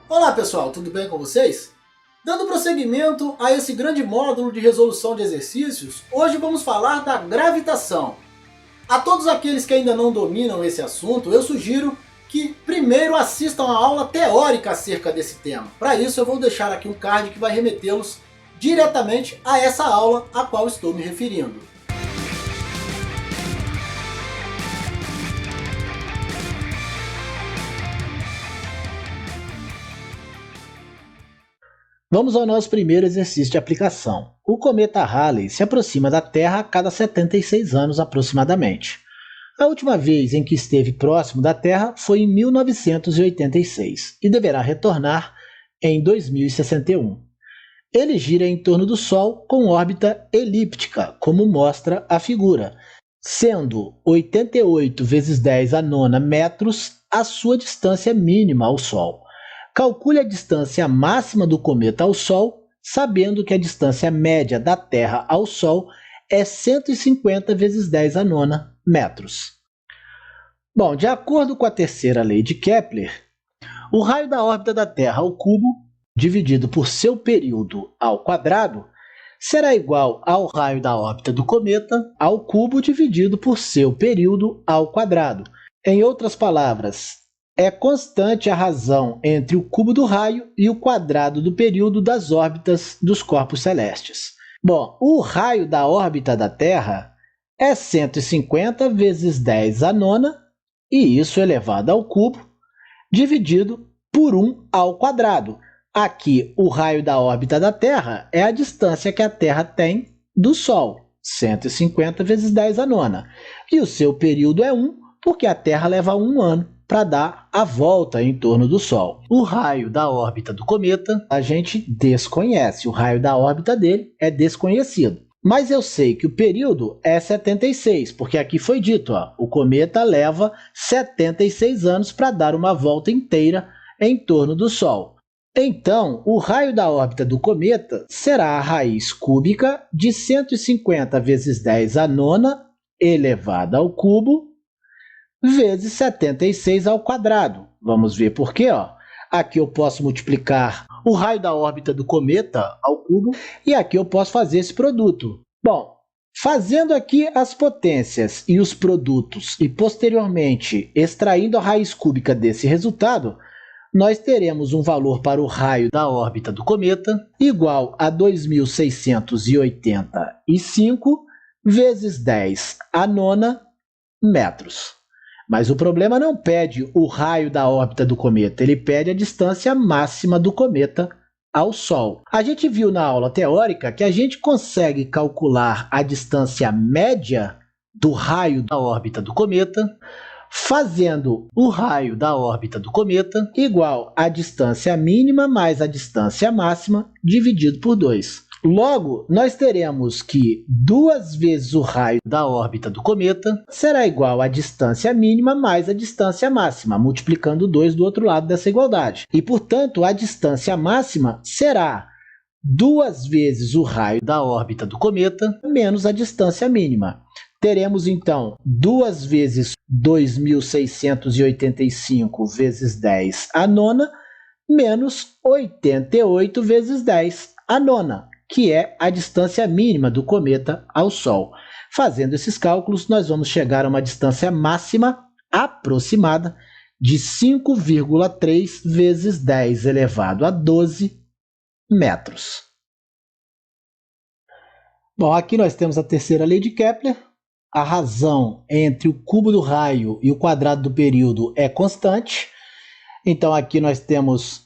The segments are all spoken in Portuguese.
Olá pessoal, tudo bem com vocês? Dando prosseguimento a esse grande módulo de resolução de exercícios, hoje vamos falar da gravitação. A todos aqueles que ainda não dominam esse assunto, eu sugiro que primeiro assistam a aula teórica acerca desse tema. Para isso eu vou deixar aqui um card que vai remetê-los diretamente a essa aula a qual estou me referindo. Vamos ao nosso primeiro exercício de aplicação. O cometa Halley se aproxima da Terra a cada 76 anos aproximadamente. A última vez em que esteve próximo da Terra foi em 1986 e deverá retornar em 2061. Ele gira em torno do Sol com órbita elíptica, como mostra a figura, sendo 88 vezes 10 a nona metros a sua distância mínima ao Sol. Calcule a distância máxima do cometa ao Sol, sabendo que a distância média da Terra ao Sol é 150 vezes 10 a nona metros. Bom, de acordo com a terceira lei de Kepler, o raio da órbita da Terra ao cubo, dividido por seu período ao quadrado, será igual ao raio da órbita do cometa ao cubo dividido por seu período ao quadrado. Em outras palavras, é constante a razão entre o cubo do raio e o quadrado do período das órbitas dos corpos celestes. Bom, o raio da órbita da Terra é 150 vezes 10 a nona, e isso elevado ao cubo, dividido por 1 ao quadrado. Aqui, o raio da órbita da Terra é a distância que a Terra tem do Sol, 150 vezes 10 a nona. E o seu período é 1, porque a Terra leva 1 ano para dar a volta em torno do Sol. O raio da órbita do cometa a gente desconhece, o raio da órbita dele é desconhecido. Mas eu sei que o período é 76, porque aqui foi dito, o cometa leva 76 anos para dar uma volta inteira em torno do Sol. Então, o raio da órbita do cometa será a raiz cúbica de 150 vezes 10 a nona elevada ao cubo, vezes 76 ao quadrado. Vamos ver por quê? Aqui eu posso multiplicar o raio da órbita do cometa ao cubo e aqui eu posso fazer esse produto. Bom, fazendo aqui as potências e os produtos e posteriormente extraindo a raiz cúbica desse resultado, nós teremos um valor para o raio da órbita do cometa igual a 2.685 vezes 10 a nona metros. Mas o problema não pede o raio da órbita do cometa, ele pede a distância máxima do cometa ao Sol. A gente viu na aula teórica que a gente consegue calcular a distância média do raio da órbita do cometa, fazendo o raio da órbita do cometa igual à distância mínima mais a distância máxima dividido por 2. Logo, nós teremos que 2 vezes o raio da órbita do cometa será igual à distância mínima mais a distância máxima, multiplicando 2 do outro lado dessa igualdade. E, portanto, a distância máxima será 2 vezes o raio da órbita do cometa menos a distância mínima. Teremos, então, 2 vezes 2.685 vezes 10 a nona, menos 88 vezes 10 a nona, que é a distância mínima do cometa ao Sol. Fazendo esses cálculos, nós vamos chegar a uma distância máxima aproximada de 5,3 vezes 10 elevado a 12 metros. Bom, aqui nós temos a terceira lei de Kepler. A razão entre o cubo do raio e o quadrado do período é constante. Então aqui nós temos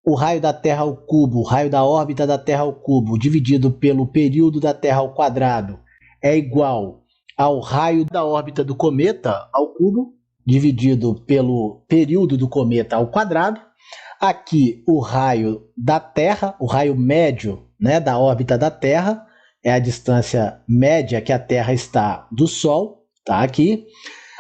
o raio da Terra ao cubo, o raio da órbita da Terra ao cubo, dividido pelo período da Terra ao quadrado, é igual ao raio da órbita do cometa ao cubo, dividido pelo período do cometa ao quadrado. Aqui o raio da Terra, o raio médio, da órbita da Terra, é a distância média que a Terra está do Sol, tá aqui,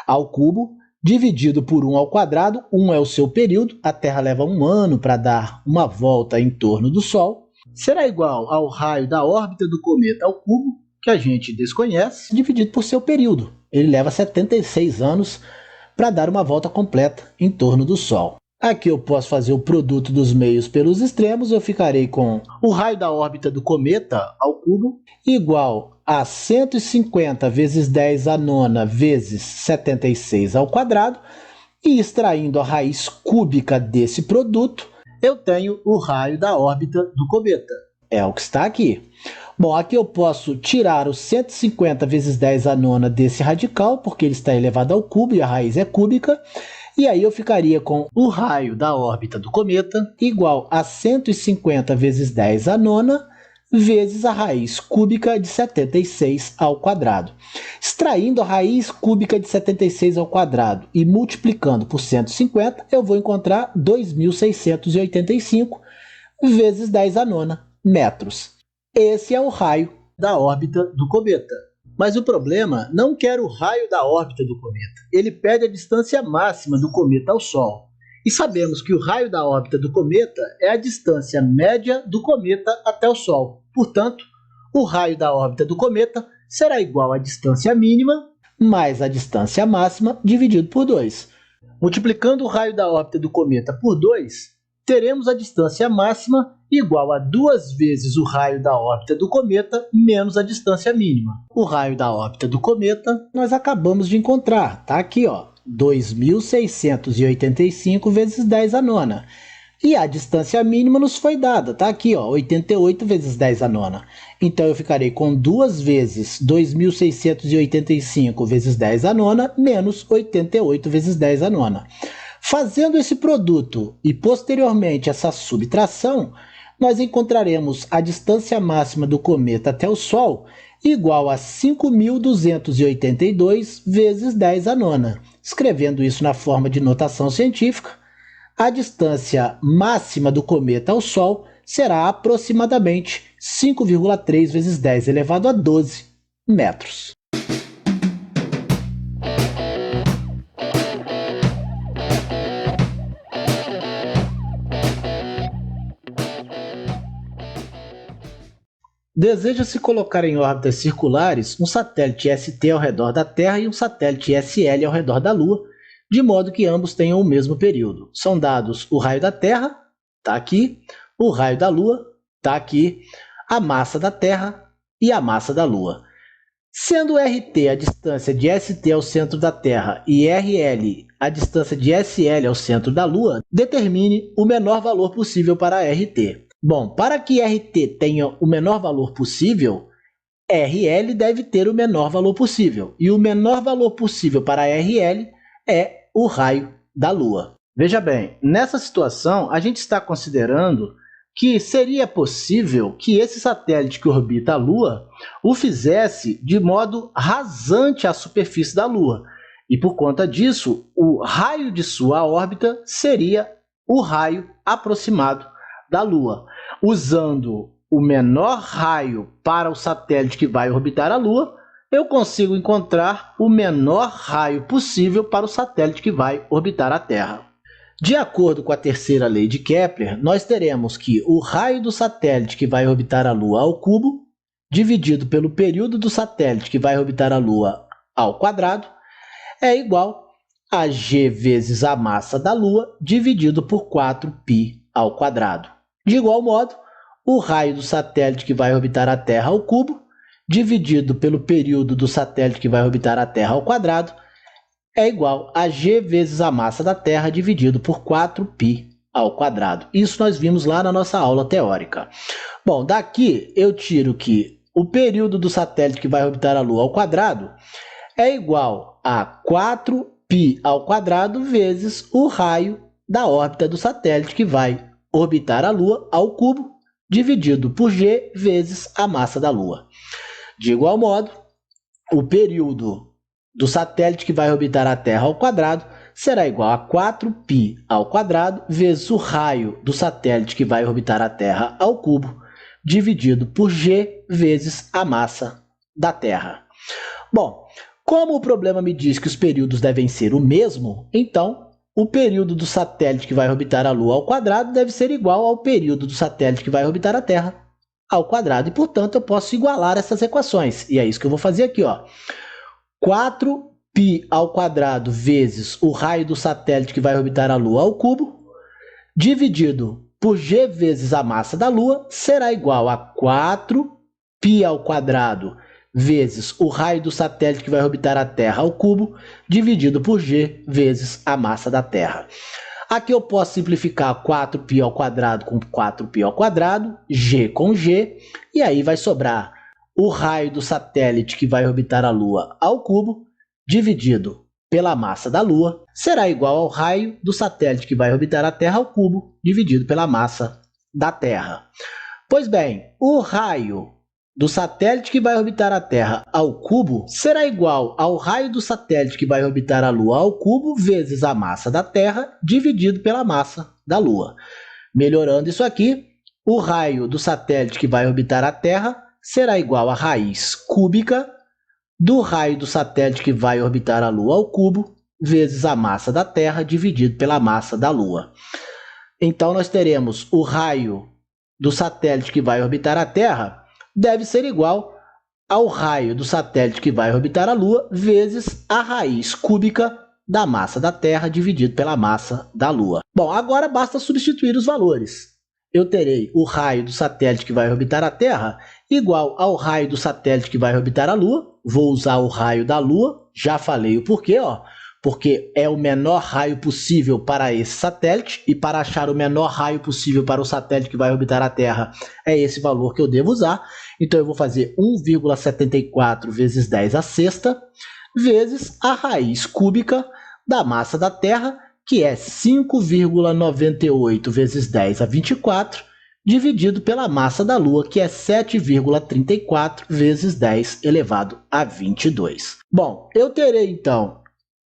ao cubo, dividido por 1 ao quadrado, 1 é o seu período, a Terra leva 1 ano para dar uma volta em torno do Sol, será igual ao raio da órbita do cometa ao cubo, que a gente desconhece, dividido por seu período. Ele leva 76 anos para dar uma volta completa em torno do Sol. Aqui eu posso fazer o produto dos meios pelos extremos, eu ficarei com o raio da órbita do cometa ao cubo igual a 150 vezes 10 a nona vezes 76 ao quadrado, e extraindo a raiz cúbica desse produto, eu tenho o raio da órbita do cometa. É o que está aqui. Bom, aqui eu posso tirar o 150 vezes 10 a nona desse radical, porque ele está elevado ao cubo e a raiz é cúbica. E aí eu ficaria com o raio da órbita do cometa igual a 150 vezes 10 a nona vezes a raiz cúbica de 76 ao quadrado. Extraindo a raiz cúbica de 76 ao quadrado e multiplicando por 150, eu vou encontrar 2.685 vezes 10 a nona metros. Esse é o raio da órbita do cometa. Mas o problema não quer o raio da órbita do cometa. Ele pede a distância máxima do cometa ao Sol. E sabemos que o raio da órbita do cometa é a distância média do cometa até o Sol. Portanto, o raio da órbita do cometa será igual à distância mínima mais a distância máxima dividido por 2. Multiplicando o raio da órbita do cometa por 2, teremos a distância máxima igual a 2 vezes o raio da órbita do cometa menos a distância mínima. O raio da órbita do cometa nós acabamos de encontrar, está aqui, ó, 2.685 vezes 10 a nona. E a distância mínima nos foi dada, está aqui, ó, 88 vezes 10 a nona. Então eu ficarei com 2 vezes 2.685 vezes 10 a nona menos 88 vezes 10 a nona. Fazendo esse produto e posteriormente essa subtração, nós encontraremos a distância máxima do cometa até o Sol igual a 5.282 vezes 10 a nona. Escrevendo isso na forma de notação científica, a distância máxima do cometa ao Sol será aproximadamente 5,3 vezes 10 elevado a 12 metros. Deseja-se colocar em órbitas circulares um satélite ST ao redor da Terra e um satélite SL ao redor da Lua, de modo que ambos tenham o mesmo período. São dados o raio da Terra, está aqui, o raio da Lua, está aqui, a massa da Terra e a massa da Lua. Sendo RT a distância de ST ao centro da Terra e RL a distância de SL ao centro da Lua, determine o menor valor possível para RT. Bom, para que RT tenha o menor valor possível, RL deve ter o menor valor possível. E o menor valor possível para RL é o raio da Lua. Veja bem, nessa situação, a gente está considerando que seria possível que esse satélite que orbita a Lua o fizesse de modo rasante à superfície da Lua. E por conta disso, o raio de sua órbita seria o raio aproximado da Lua. Usando o menor raio para o satélite que vai orbitar a Lua, eu consigo encontrar o menor raio possível para o satélite que vai orbitar a Terra. De acordo com a terceira lei de Kepler, nós teremos que o raio do satélite que vai orbitar a Lua ao cubo, dividido pelo período do satélite que vai orbitar a Lua ao quadrado, é igual a g vezes a massa da Lua, dividido por 4π ao quadrado. De igual modo, o raio do satélite que vai orbitar a Terra ao cubo, dividido pelo período do satélite que vai orbitar a Terra ao quadrado, é igual a g vezes a massa da Terra dividido por 4π ao quadrado. Isso nós vimos lá na nossa aula teórica. Bom, daqui eu tiro que o período do satélite que vai orbitar a Lua ao quadrado é igual a 4π ao quadrado vezes o raio da órbita do satélite que vai orbitar a Lua ao cubo, dividido por g vezes a massa da Lua. De igual modo, o período do satélite que vai orbitar a Terra ao quadrado será igual a 4π ao quadrado vezes o raio do satélite que vai orbitar a Terra ao cubo, dividido por g vezes a massa da Terra. Bom, como o problema me diz que os períodos devem ser o mesmo, então o período do satélite que vai orbitar a Lua ao quadrado deve ser igual ao período do satélite que vai orbitar a Terra ao quadrado. E, portanto, eu posso igualar essas equações. E é isso que eu vou fazer aqui, ó. 4π ao quadrado vezes o raio do satélite que vai orbitar a Lua ao cubo, dividido por g vezes a massa da Lua será igual a 4π ao quadrado vezes o raio do satélite que vai orbitar a Terra ao cubo, dividido por g vezes a massa da Terra. Aqui eu posso simplificar 4π ao quadrado com 4π ao quadrado, g com g, e aí vai sobrar o raio do satélite que vai orbitar a Lua ao cubo, dividido pela massa da Lua, será igual ao raio do satélite que vai orbitar a Terra ao cubo, dividido pela massa da Terra. Pois bem, o raio do satélite que vai orbitar a Terra ao cubo será igual ao raio do satélite que vai orbitar a Lua ao cubo vezes a massa da Terra dividido pela massa da Lua. Melhorando isso aqui, o raio do satélite que vai orbitar a Terra será igual a raiz cúbica do raio do satélite que vai orbitar a Lua ao cubo vezes a massa da Terra dividido pela massa da Lua. Então nós teremos o raio do satélite que vai orbitar a Terra deve ser igual ao raio do satélite que vai orbitar a Lua vezes a raiz cúbica da massa da Terra dividido pela massa da Lua. Bom, agora basta substituir os valores. Eu terei o raio do satélite que vai orbitar a Terra igual ao raio do satélite que vai orbitar a Lua. Vou usar o raio da Lua, já falei o porquê, porque é o menor raio possível para esse satélite, e para achar o menor raio possível para o satélite que vai orbitar a Terra, é esse valor que eu devo usar. Então eu vou fazer 1,74 vezes 10 à sexta, vezes a raiz cúbica da massa da Terra, que é 5,98 vezes 10 a 24, dividido pela massa da Lua, que é 7,34 vezes 10 elevado a 22. Bom, eu terei então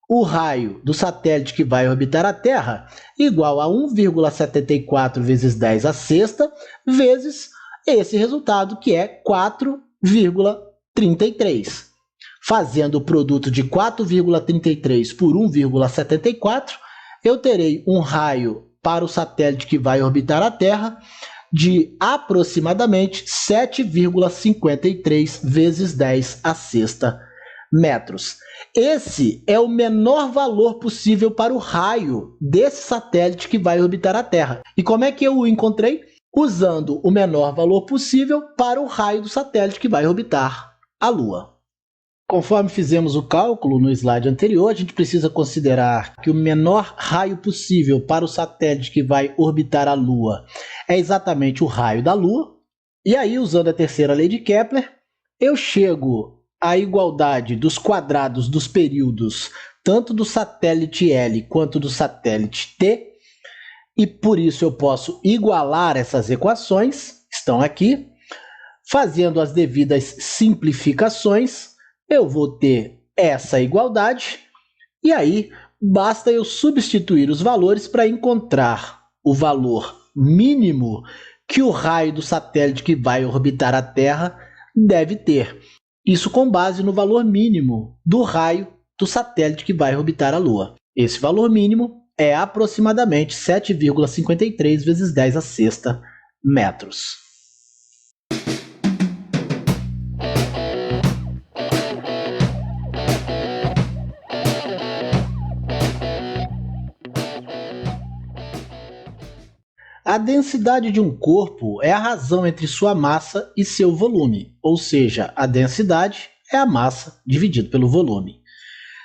o raio do satélite que vai orbitar a Terra igual a 1,74 vezes 10 à sexta, vezes esse resultado, que é 4,33. Fazendo o produto de 4,33 por 1,74, eu terei um raio para o satélite que vai orbitar a Terra de aproximadamente 7,53 vezes 10 à sexta metros. Esse é o menor valor possível para o raio desse satélite que vai orbitar a Terra. E como é que eu o encontrei? Usando o menor valor possível para o raio do satélite que vai orbitar a Lua. Conforme fizemos o cálculo no slide anterior, a gente precisa considerar que o menor raio possível para o satélite que vai orbitar a Lua é exatamente o raio da Lua. E aí, usando a terceira lei de Kepler, eu chego à igualdade dos quadrados dos períodos tanto do satélite L quanto do satélite T, e por isso eu posso igualar essas equações, estão aqui. Fazendo as devidas simplificações, eu vou ter essa igualdade, e aí basta eu substituir os valores para encontrar o valor mínimo que o raio do satélite que vai orbitar a Terra deve ter. Isso com base no valor mínimo do raio do satélite que vai orbitar a Lua. Esse valor mínimo é aproximadamente 7,53 vezes 10 à sexta metros. A densidade de um corpo é a razão entre sua massa e seu volume, ou seja, a densidade é a massa dividido pelo volume.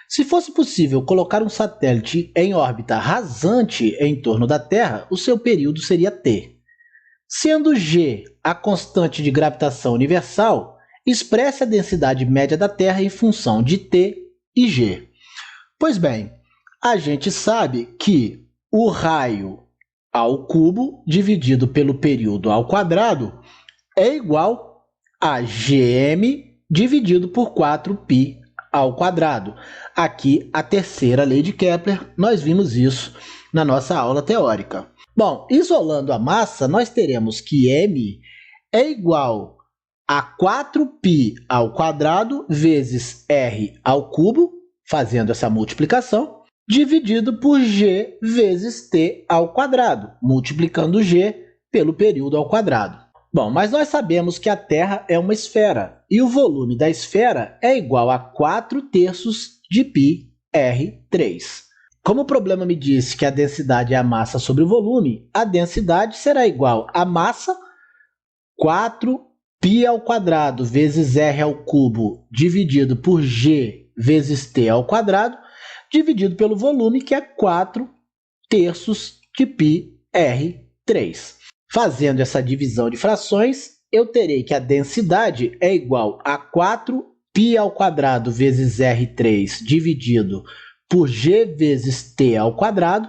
Se fosse possível colocar um satélite em órbita rasante em torno da Terra, o seu período seria T. Sendo G a constante de gravitação universal, expresse a densidade média da Terra em função de T e G. Pois bem, a gente sabe que o raio ao cubo dividido pelo período ao quadrado é igual a Gm dividido por 4π ao quadrado. Aqui a terceira lei de Kepler, nós vimos isso na nossa aula teórica. Bom, isolando a massa, nós teremos que m é igual a 4π ao quadrado vezes r ao cubo, fazendo essa multiplicação, dividido por g vezes t ao quadrado, multiplicando g pelo período ao quadrado. Bom, mas nós sabemos que a Terra é uma esfera, e o volume da esfera é igual a 4/3 de πr3. Como o problema me disse que a densidade é a massa sobre o volume, a densidade será igual a massa 4π ao quadrado vezes r ao cubo dividido por g vezes t ao quadrado, dividido pelo volume, que é 4/3 de πr3. Fazendo essa divisão de frações, eu terei que a densidade é igual a 4π ao quadrado vezes r3 dividido por g vezes t ao quadrado,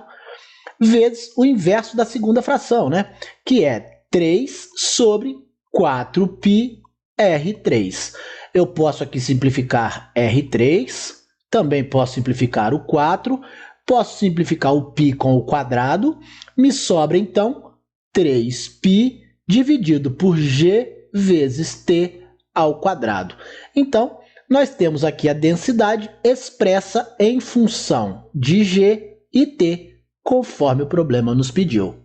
vezes o inverso da segunda fração, né? Que é 3 sobre 4πr3. Eu posso aqui simplificar r3, também posso simplificar o 4, posso simplificar o π com o quadrado, me sobra então 3π dividido por g vezes t ao quadrado. Então, nós temos aqui a densidade expressa em função de g e t, conforme o problema nos pediu.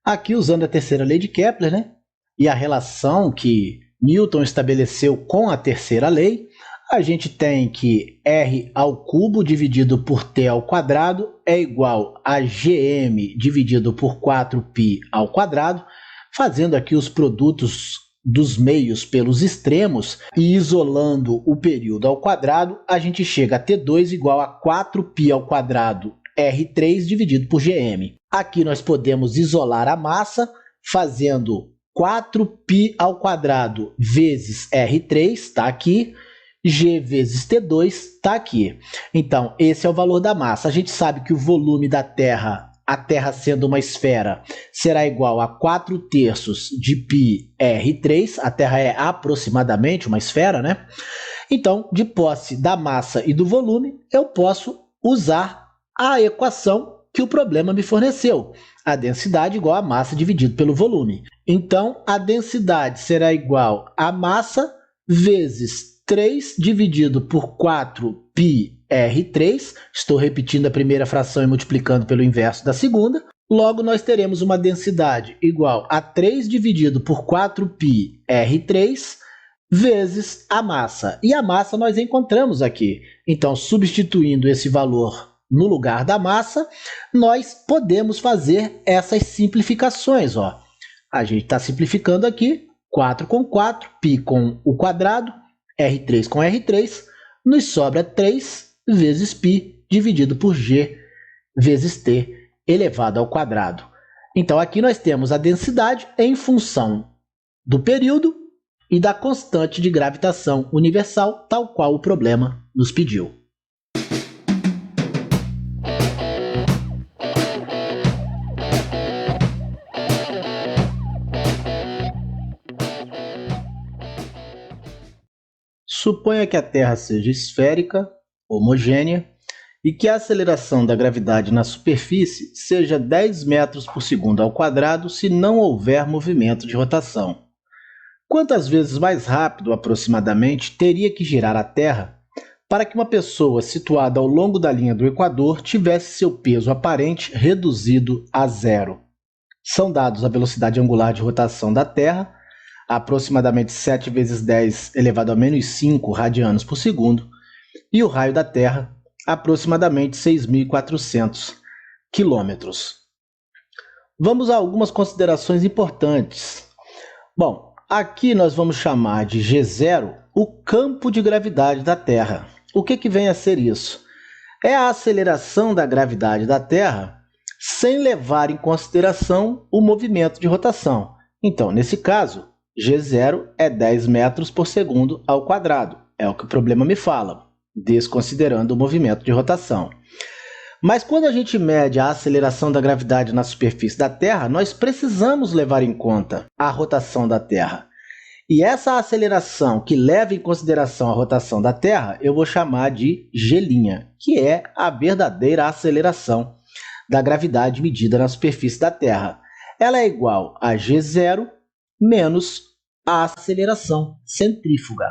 Aqui, usando a terceira lei de Kepler, né, e a relação que Newton estabeleceu com a terceira lei, a gente tem que r ao cubo dividido por t ao quadrado é igual a gm dividido por 4π ao quadrado, fazendo aqui os produtos dos meios pelos extremos e isolando o período ao quadrado, a gente chega a T2 igual a 4π ao quadrado R3 dividido por gm. Aqui nós podemos isolar a massa fazendo 4π ao quadrado vezes R3, está aqui, G vezes T2 está aqui. Então, esse é o valor da massa. A gente sabe que o volume da Terra, a Terra sendo uma esfera, será igual a 4/3 de πr3. A Terra é aproximadamente uma esfera, né? Então, de posse da massa e do volume, eu posso usar a equação que o problema me forneceu. A densidade igual a massa dividido pelo volume. Então, a densidade será igual a massa vezes 3 dividido por 4πr3. Estou repetindo a primeira fração e multiplicando pelo inverso da segunda. Logo, nós teremos uma densidade igual a 3 dividido por 4πr3 vezes a massa. E a massa nós encontramos aqui. Então, substituindo esse valor no lugar da massa, nós podemos fazer essas simplificações. Ó. A gente está simplificando aqui, 4 com 4, π com o quadrado, R3 com R3, nos sobra 3 vezes π dividido por g vezes t elevado ao quadrado. Então, aqui nós temos a densidade em função do período e da constante de gravitação universal, tal qual o problema nos pediu. Suponha que a Terra seja esférica, homogênea, e que a aceleração da gravidade na superfície seja 10 metros por segundo ao quadrado se não houver movimento de rotação. Quantas vezes mais rápido, aproximadamente, teria que girar a Terra para que uma pessoa situada ao longo da linha do Equador tivesse seu peso aparente reduzido a zero? São dados a velocidade angular de rotação da Terra, aproximadamente 7 vezes 10 elevado a menos 5 radianos por segundo, e o raio da Terra, aproximadamente 6.400 quilômetros. Vamos a algumas considerações importantes. Bom, aqui nós vamos chamar de G0 o campo de gravidade da Terra. O que vem a ser isso? É a aceleração da gravidade da Terra sem levar em consideração o movimento de rotação. Então, nesse caso, G0 é 10 metros por segundo ao quadrado. É o que o problema me fala, desconsiderando o movimento de rotação. Mas quando a gente mede a aceleração da gravidade na superfície da Terra, nós precisamos levar em conta a rotação da Terra. E essa aceleração que leva em consideração a rotação da Terra, eu vou chamar de G', que é a verdadeira aceleração da gravidade medida na superfície da Terra. Ela é igual a G0 menos a aceleração centrífuga,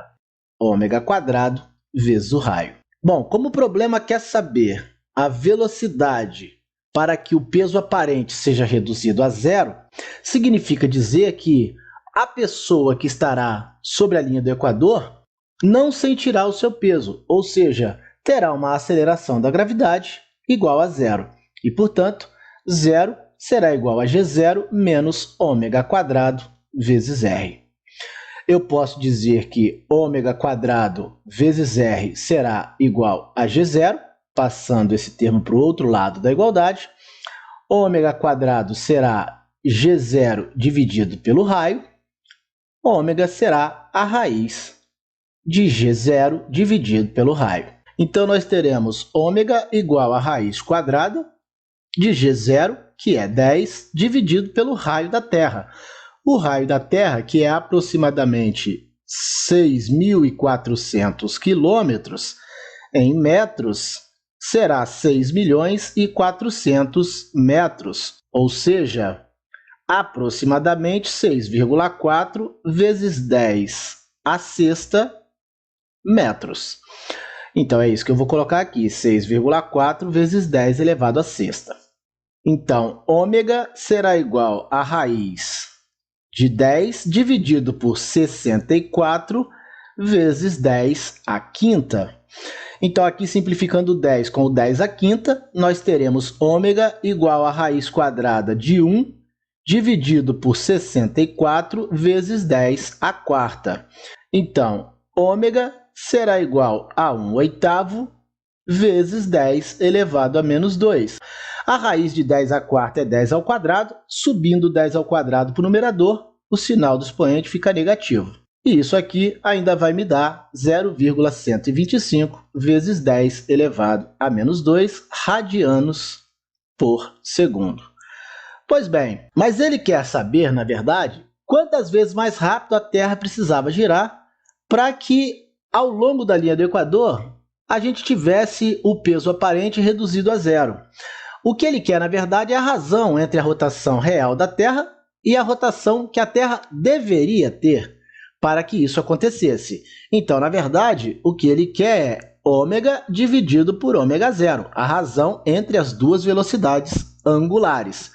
ômega quadrado vezes o raio. Bom, como o problema quer saber a velocidade para que o peso aparente seja reduzido a zero, significa dizer que a pessoa que estará sobre a linha do Equador não sentirá o seu peso, ou seja, terá uma aceleração da gravidade igual a zero. E, portanto, zero será igual a G0 menos ômega quadrado vezes R. Eu posso dizer que ômega quadrado vezes R será igual a G0, passando esse termo para o outro lado da igualdade. Ômega quadrado será G0 dividido pelo raio. Ômega será a raiz de G0 dividido pelo raio. Então, nós teremos ômega igual a raiz quadrada de G0, que é 10, dividido pelo raio da Terra. O raio da Terra, que é aproximadamente 6.400 quilômetros, em metros, será 6.400.000 metros, ou seja, aproximadamente 6,4 vezes 10 a sexta metros. Então, é isso que eu vou colocar aqui, 6,4 vezes 10 elevado à sexta. Então, ômega será igual a raiz de 10 dividido por 64 vezes 10 à quinta. Então, aqui simplificando 10 com o 10 à quinta, nós teremos ômega igual a raiz quadrada de 1 dividido por 64 vezes 10 à quarta. Então, ômega será igual a 1/8 vezes 10 elevado a menos 2. A raiz de 10 à quarta é 10 ao quadrado. Subindo 10 ao quadrado para o numerador, o sinal do expoente fica negativo. E isso aqui ainda vai me dar 0,125 vezes 10 elevado a menos 2 radianos por segundo. Pois bem, mas ele quer saber, na verdade, quantas vezes mais rápido a Terra precisava girar para que, ao longo da linha do Equador, a gente tivesse o peso aparente reduzido a zero. O que ele quer, na verdade, é a razão entre a rotação real da Terra e a rotação que a Terra deveria ter para que isso acontecesse. Então, na verdade, o que ele quer é ômega dividido por ômega zero, a razão entre as duas velocidades angulares.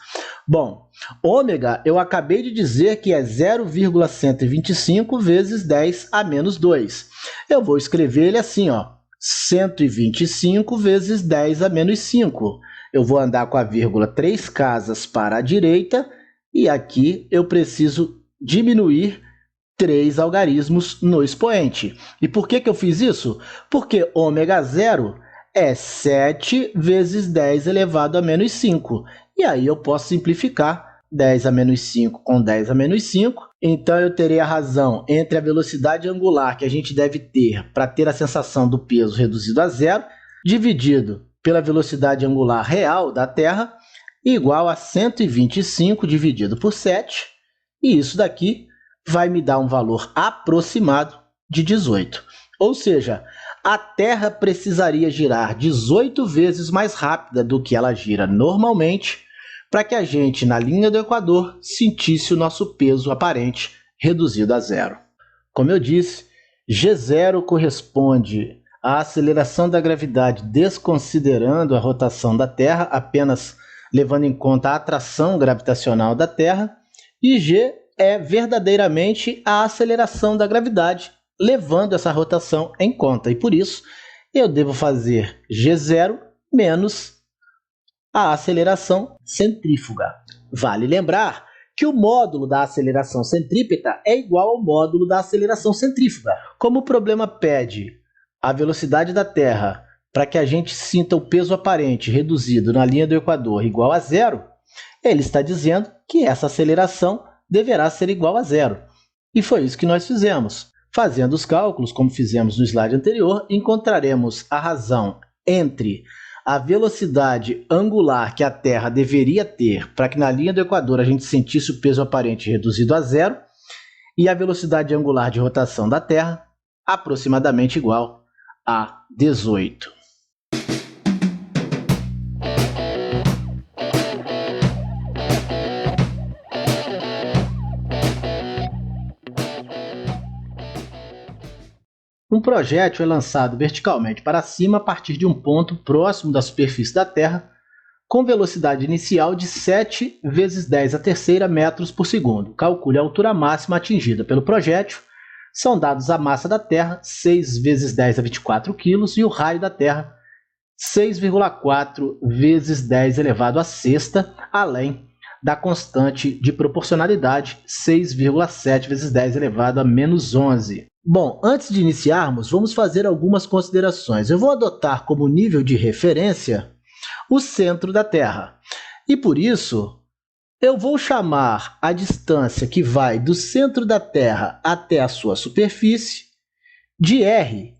Bom, ômega eu acabei de dizer que é 0,125 vezes 10 a menos 2. Eu vou escrever ele assim, ó, 125 vezes 10 a menos 5. Eu vou andar com a vírgula 3 casas para a direita e aqui eu preciso diminuir 3 algarismos no expoente. E por que eu fiz isso? Porque ômega zero é 7 vezes 10 elevado a menos 5. E aí eu posso simplificar 10 a menos 5 com 10 a menos 5. Então eu terei a razão entre a velocidade angular que a gente deve ter para ter a sensação do peso reduzido a zero, dividido pela velocidade angular real da Terra, igual a 125 dividido por 7. E isso daqui vai me dar um valor aproximado de 18. Ou seja, a Terra precisaria girar 18 vezes mais rápida do que ela gira normalmente para que a gente, na linha do Equador, sentisse o nosso peso aparente reduzido a zero. Como eu disse, G0 corresponde à aceleração da gravidade desconsiderando a rotação da Terra, apenas levando em conta a atração gravitacional da Terra, e G é verdadeiramente a aceleração da gravidade, levando essa rotação em conta. E por isso, eu devo fazer G0 menos a aceleração centrífuga. Vale lembrar que o módulo da aceleração centrípeta é igual ao módulo da aceleração centrífuga. Como o problema pede a velocidade da Terra para que a gente sinta o peso aparente reduzido na linha do Equador igual a zero, ele está dizendo que essa aceleração deverá ser igual a zero. E foi isso que nós fizemos. Fazendo os cálculos, como fizemos no slide anterior, encontraremos a razão entre a velocidade angular que a Terra deveria ter para que na linha do Equador a gente sentisse o peso aparente reduzido a zero e a velocidade angular de rotação da Terra aproximadamente igual a 18. Um projétil é lançado verticalmente para cima a partir de um ponto próximo da superfície da Terra, com velocidade inicial de 7 vezes 10 a terceira metros por segundo. Calcule a altura máxima atingida pelo projétil. São dados a massa da Terra, 6 vezes 10 a 24 kg, e o raio da Terra, 6,4 vezes 10 elevado à sexta, além da constante de proporcionalidade, 6,7 vezes 10 elevado a menos 11. Bom, antes de iniciarmos, vamos fazer algumas considerações. Eu vou adotar como nível de referência o centro da Terra. E por isso, eu vou chamar a distância que vai do centro da Terra até a sua superfície de R,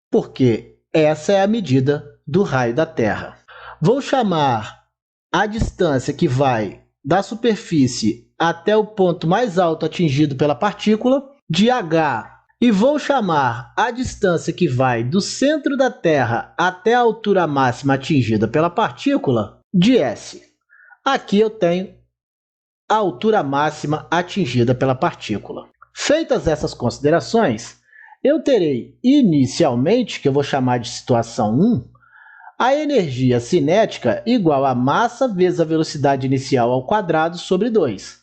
porque essa é a medida do raio da Terra. Vou chamar a distância que vai da superfície até o ponto mais alto atingido pela partícula de H. E vou chamar a distância que vai do centro da Terra até a altura máxima atingida pela partícula de S. Aqui eu tenho a altura máxima atingida pela partícula. Feitas essas considerações, eu terei inicialmente, que eu vou chamar de situação 1, a energia cinética igual a massa vezes a velocidade inicial ao quadrado sobre 2.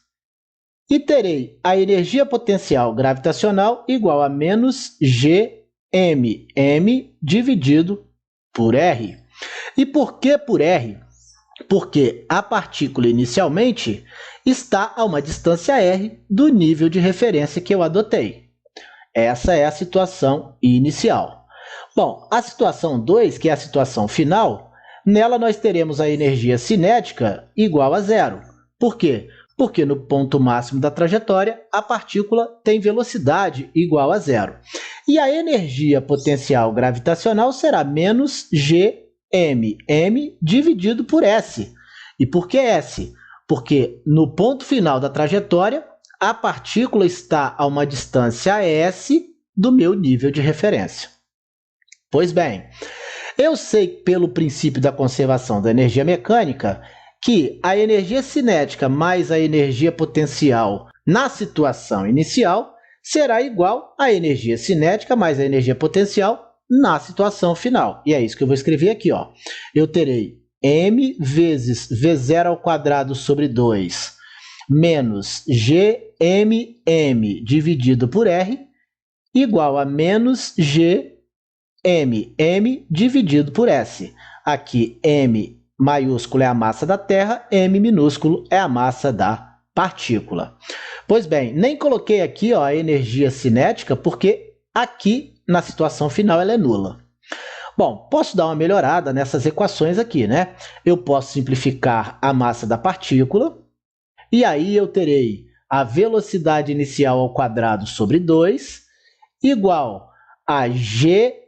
E terei a energia potencial gravitacional igual a menos Gmm dividido por R. E por que por R? Porque a partícula inicialmente está a uma distância R do nível de referência que eu adotei. Essa é a situação inicial. Bom, a situação 2, que é a situação final, nela nós teremos a energia cinética igual a zero. Por quê? Porque no ponto máximo da trajetória, a partícula tem velocidade igual a zero. E a energia potencial gravitacional será menos Gmm dividido por S. E por que S? Porque no ponto final da trajetória, a partícula está a uma distância S do meu nível de referência. Pois bem, eu sei pelo princípio da conservação da energia mecânica que a energia cinética mais a energia potencial na situação inicial será igual à energia cinética mais a energia potencial na situação final. E é isso que eu vou escrever aqui, ó. Eu terei m vezes v0 ao quadrado sobre 2 menos Gmm dividido por R igual a menos Gmm dividido por S. Aqui, m maiúsculo é a massa da Terra, m minúsculo é a massa da partícula. Pois bem, nem coloquei aqui ó, a energia cinética, porque aqui, na situação final, ela é nula. Bom, posso dar uma melhorada nessas equações aqui, né? Eu posso simplificar a massa da partícula, e aí eu terei a velocidade inicial ao quadrado sobre 2, igual a Gm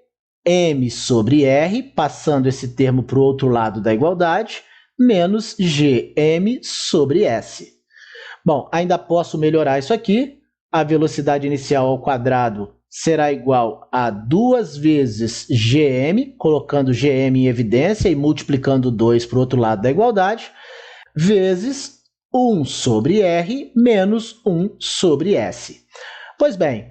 sobre R, passando esse termo para o outro lado da igualdade, menos Gm sobre S. Bom, ainda posso melhorar isso aqui. A velocidade inicial ao quadrado será igual a 2 vezes Gm, colocando Gm em evidência e multiplicando 2 para o outro lado da igualdade, vezes 1 sobre R menos 1 sobre S. Pois bem,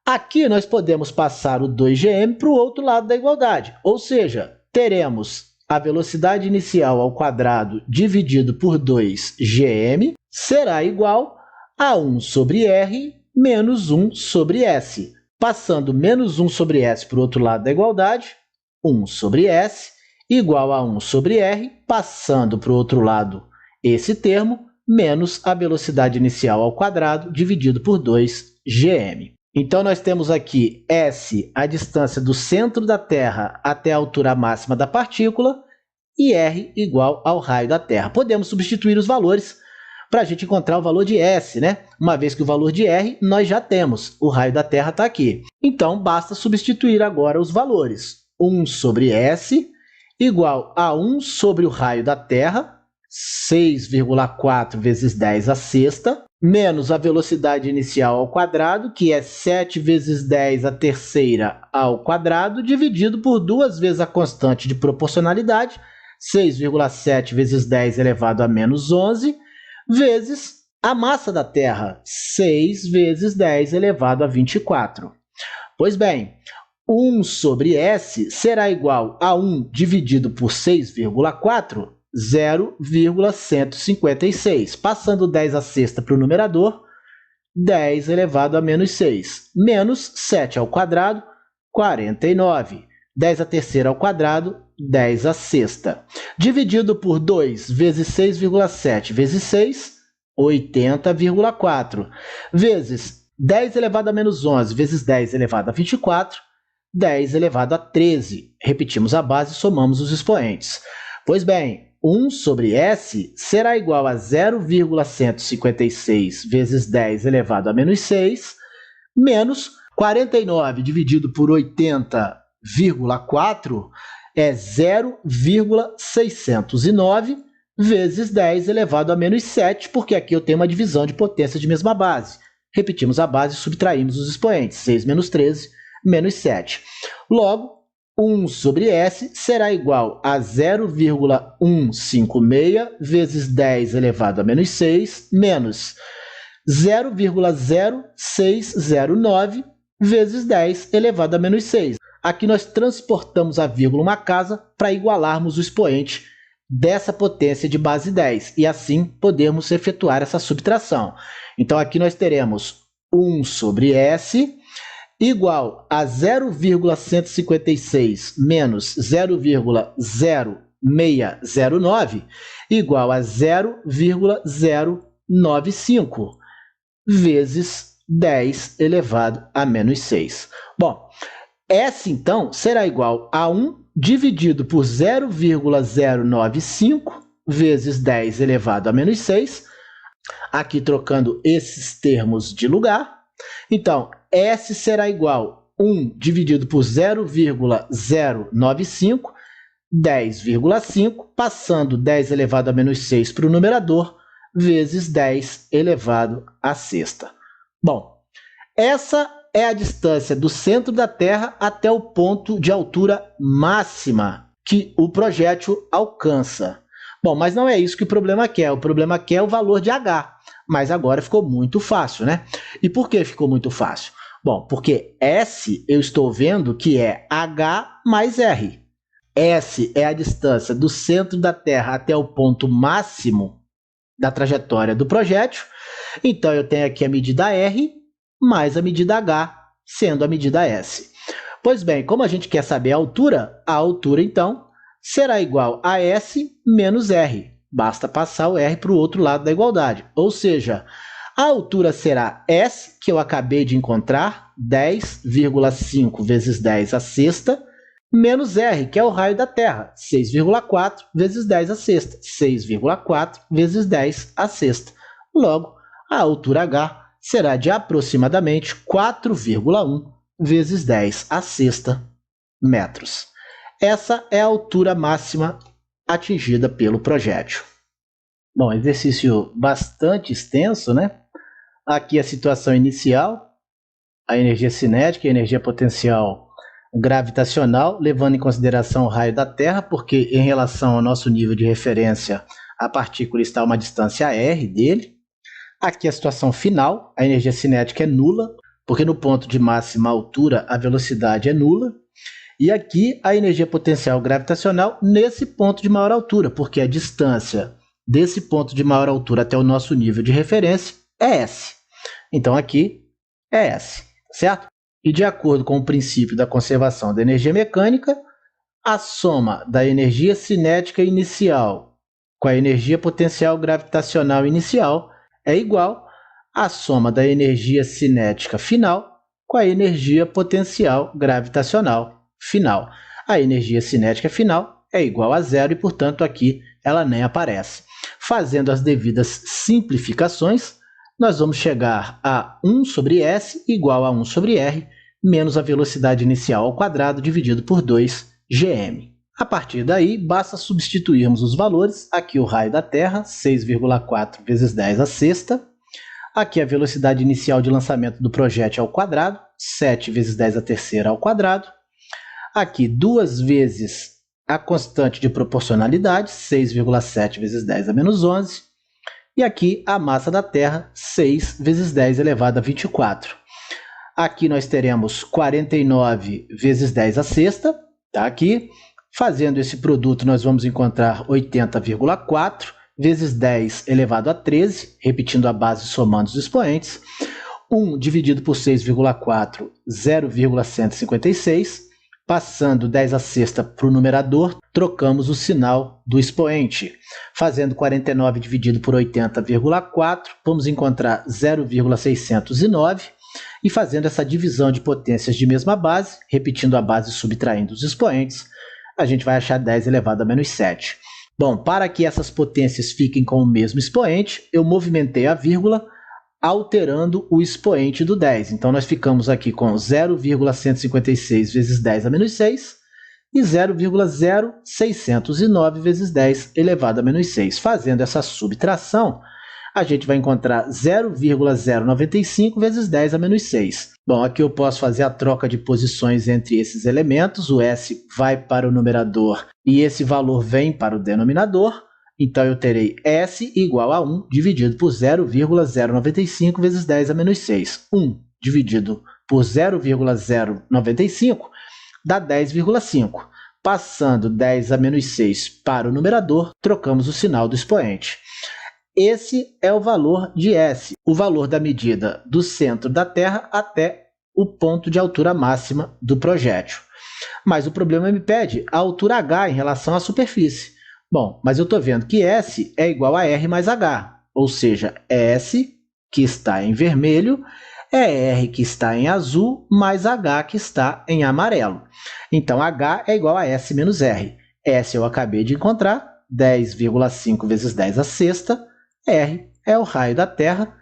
aqui nós podemos passar o 2Gm para o outro lado da igualdade, ou seja, teremos a velocidade inicial ao quadrado dividido por 2Gm será igual a 1 sobre R menos 1 sobre S. Passando menos 1 sobre S para o outro lado da igualdade, 1 sobre S igual a 1 sobre R, passando para o outro lado esse termo, menos a velocidade inicial ao quadrado dividido por 2Gm. Então, nós temos aqui S, a distância do centro da Terra até a altura máxima da partícula, e R igual ao raio da Terra. Podemos substituir os valores para a gente encontrar o valor de S, né? Uma vez que o valor de R nós já temos, o raio da Terra está aqui. Então, basta substituir agora os valores. 1 sobre S igual a 1 sobre o raio da Terra, 6,4 vezes 10 à sexta, menos a velocidade inicial ao quadrado, que é 7 vezes 10 à terceira ao quadrado, dividido por 2 vezes a constante de proporcionalidade, 6,7 vezes 10 elevado a menos 11, vezes a massa da Terra, 6 vezes 10 elevado a 24. Pois bem, 1 sobre S será igual a 1 dividido por 6,4, 0,156. Passando 10 à sexta para o numerador, 10 elevado a menos 6, menos 7 ao quadrado, 49. 10 a terceira ao quadrado, 10 a sexta. Dividido por 2 vezes 6,7 vezes 6, 80,4. Vezes 10 elevado a menos 11 vezes 10 elevado a 24, 10 elevado a 13. Repetimos a base e somamos os expoentes. Pois bem, 1 sobre S será igual a 0,156 vezes 10 elevado a menos 6, menos 49 dividido por 80,4 é 0,609 vezes 10 elevado a menos 7, porque aqui eu tenho uma divisão de potência de mesma base. Repetimos a base e subtraímos os expoentes, 6 menos 13, menos 7. Logo, 1 sobre S será igual a 0,156 vezes 10 elevado a menos 6, menos 0,0609 vezes 10 elevado a menos 6. Aqui nós transportamos a vírgula uma casa para igualarmos o expoente dessa potência de base 10 e assim podermos efetuar essa subtração. Então aqui nós teremos 1 sobre S igual a 0,156 menos 0,0609 igual a 0,095 vezes 10 elevado a menos 6. Bom, S, então, será igual a 1 dividido por 0,095 vezes 10 elevado a menos 6. Aqui trocando esses termos de lugar. Então, S será igual a 1 dividido por 0,095, 10,5, passando 10 elevado a menos 6 para o numerador, vezes 10 elevado à sexta. Bom, essa é a distância do centro da Terra até o ponto de altura máxima que o projétil alcança. Bom, mas não é isso que o problema quer. O problema quer o valor de H. Mas agora ficou muito fácil, né? E por que ficou muito fácil? Bom, porque S eu estou vendo que é H mais R. S é a distância do centro da Terra até o ponto máximo da trajetória do projétil. Então, eu tenho aqui a medida R mais a medida H, sendo a medida S. Pois bem, como a gente quer saber a altura, então, será igual a S menos R. Basta passar o R para o outro lado da igualdade. Ou seja, a altura será S, que eu acabei de encontrar, 10,5 vezes 10 à sexta, menos R, que é o raio da Terra, 6,4 vezes 10 à sexta, 6,4 vezes 10 à sexta. Logo, a altura H será de aproximadamente 4,1 vezes 10 à sexta metros. Essa é a altura máxima atingida pelo projétil. Bom, exercício bastante extenso, né? Aqui a situação inicial, a energia cinética e a energia potencial gravitacional, levando em consideração o raio da Terra, porque em relação ao nosso nível de referência, a partícula está a uma distância r dele. Aqui a situação final, a energia cinética é nula, porque no ponto de máxima altura a velocidade é nula. E aqui a energia potencial gravitacional nesse ponto de maior altura, porque a distância desse ponto de maior altura até o nosso nível de referência é S. Então aqui é S, certo? E de acordo com o princípio da conservação da energia mecânica, a soma da energia cinética inicial com a energia potencial gravitacional inicial é igual à soma da energia cinética final com a energia potencial gravitacional final. A energia cinética final é igual a zero e, portanto, aqui ela nem aparece. Fazendo as devidas simplificações, nós vamos chegar a 1 sobre S igual a 1 sobre R menos a velocidade inicial ao quadrado dividido por 2 gm. A partir daí, basta substituirmos os valores. Aqui o raio da Terra, 6,4 vezes 10 à sexta. Aqui a velocidade inicial de lançamento do projétil ao quadrado, 7 vezes 10 à terceira ao quadrado. Aqui 2 vezes a constante de proporcionalidade, 6,7 vezes 10 a menos 11. E aqui a massa da Terra, 6 vezes 10 elevado a 24. Aqui nós teremos 49 vezes 10 à sexta, tá aqui. Fazendo esse produto, nós vamos encontrar 80,4 vezes 10 elevado a 13, repetindo a base e somando os expoentes. 1 dividido por 6,4, 0,156. Passando 10 a sexta para o numerador, trocamos o sinal do expoente. Fazendo 49 dividido por 80,4, vamos encontrar 0,609. E fazendo essa divisão de potências de mesma base, repetindo a base e subtraindo os expoentes, a gente vai achar 10 elevado a menos 7. Bom, para que essas potências fiquem com o mesmo expoente, eu movimentei a vírgula, alterando o expoente do 10. Então, nós ficamos aqui com 0,156 vezes 10 a menos 6 e 0,0609 vezes 10 elevado a menos 6. Fazendo essa subtração, a gente vai encontrar 0,095 vezes 10 a menos 6. Bom, aqui eu posso fazer a troca de posições entre esses elementos. O S vai para o numerador e esse valor vem para o denominador. Então, eu terei S igual a 1 dividido por 0,095 vezes 10 a menos 6. 1 dividido por 0,095 dá 10,5. Passando 10 a menos 6 para o numerador, trocamos o sinal do expoente. Esse é o valor de S, o valor da medida do centro da Terra até o ponto de altura máxima do projétil. Mas o problema me pede a altura H em relação à superfície. Bom, mas eu estou vendo que S é igual a R mais H, ou seja, S, que está em vermelho, é R, que está em azul, mais H, que está em amarelo. Então, H é igual a S menos R. S eu acabei de encontrar, 10,5 vezes 10 a sexta. R é o raio da Terra,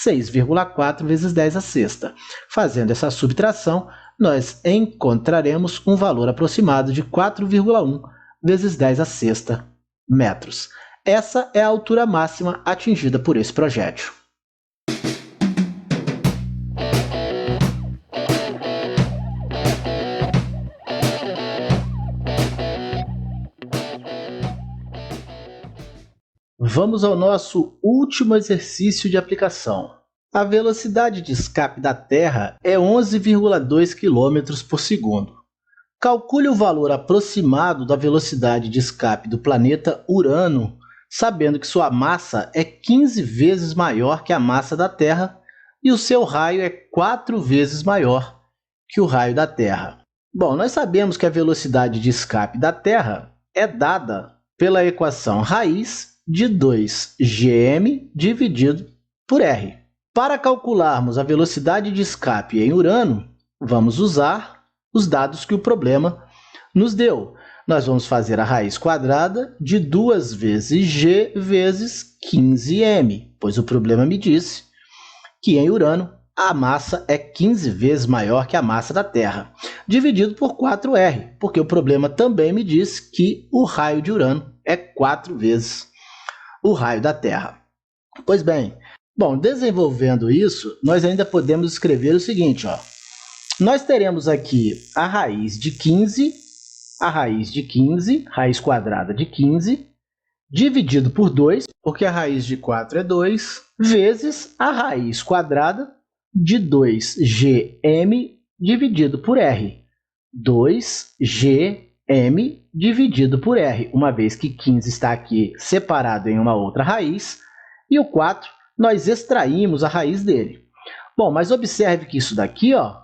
6,4 vezes 10 a sexta. Fazendo essa subtração, nós encontraremos um valor aproximado de 4,1 vezes 10 a sexta metros. Essa é a altura máxima atingida por esse projétil. Vamos ao nosso último exercício de aplicação. A velocidade de escape da Terra é 11,2 km por segundo. Calcule o valor aproximado da velocidade de escape do planeta Urano, sabendo que sua massa é 15 vezes maior que a massa da Terra e o seu raio é 4 vezes maior que o raio da Terra. Bom, nós sabemos que a velocidade de escape da Terra é dada pela equação raiz de 2gm dividido por r. Para calcularmos a velocidade de escape em Urano, vamos usar os dados que o problema nos deu. Nós vamos fazer a raiz quadrada de 2 vezes g vezes 15m, pois o problema me disse que em Urano a massa é 15 vezes maior que a massa da Terra, dividido por 4r, porque o problema também me disse que o raio de Urano é 4 vezes o raio da Terra. Pois bem, desenvolvendo isso, nós ainda podemos escrever o seguinte, ó. Nós teremos aqui a raiz de 15, raiz quadrada de 15, dividido por 2, porque a raiz de 4 é 2, vezes a raiz quadrada de 2gm dividido por r. 2gm dividido por r, uma vez que 15 está aqui separado em uma outra raiz, e o 4 nós extraímos a raiz dele. Bom, mas observe que isso daqui, ó,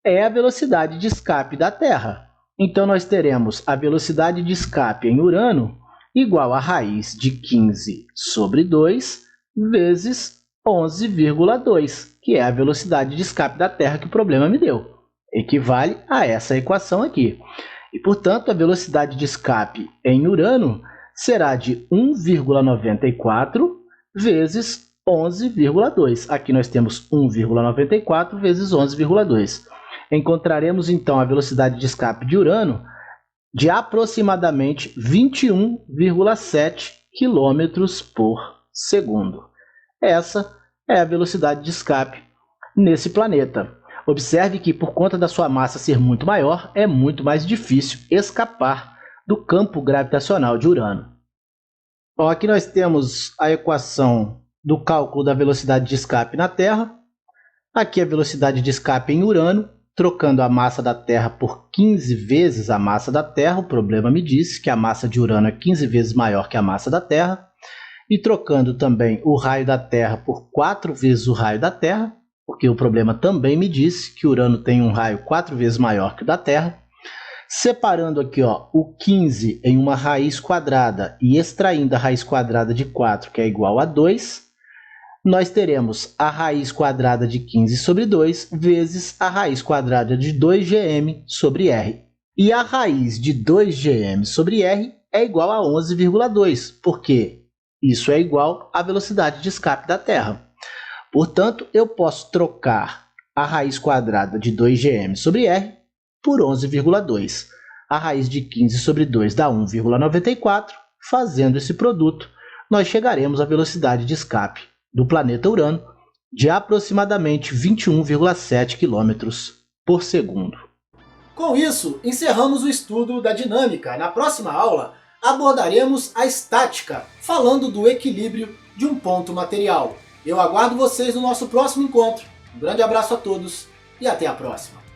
é a velocidade de escape da Terra. Então, nós teremos a velocidade de escape em Urano igual a raiz de 15 sobre 2 vezes 11,2, que é a velocidade de escape da Terra que o problema me deu. Equivale a essa equação aqui. E, portanto, a velocidade de escape em Urano será de 1,94 vezes 11,2. Aqui nós temos 1,94 vezes 11,2. Encontraremos, então, a velocidade de escape de Urano de aproximadamente 21,7 km por segundo. Essa é a velocidade de escape nesse planeta. Observe que, por conta da sua massa ser muito maior, é muito mais difícil escapar do campo gravitacional de Urano. Bom, aqui nós temos a equação do cálculo da velocidade de escape na Terra. Aqui a velocidade de escape em Urano, trocando a massa da Terra por 15 vezes a massa da Terra. O problema me disse que a massa de Urano é 15 vezes maior que a massa da Terra. E trocando também o raio da Terra por 4 vezes o raio da Terra, porque o problema também me disse que Urano tem um raio 4 vezes maior que o da Terra. Separando aqui o 15 em uma raiz quadrada e extraindo a raiz quadrada de 4, que é igual a 2, nós teremos a raiz quadrada de 15 sobre 2 vezes a raiz quadrada de 2gm sobre r. E a raiz de 2gm sobre r é igual a 11,2, porque isso é igual à velocidade de escape da Terra. Portanto, eu posso trocar a raiz quadrada de 2gm sobre r por 11,2. A raiz de 15 sobre 2 dá 1,94. Fazendo esse produto, nós chegaremos à velocidade de escape do planeta Urano de aproximadamente 21,7 km por segundo. Com isso, encerramos o estudo da dinâmica. Na próxima aula, abordaremos a estática, falando do equilíbrio de um ponto material. Eu aguardo vocês no nosso próximo encontro. Um grande abraço a todos e até a próxima.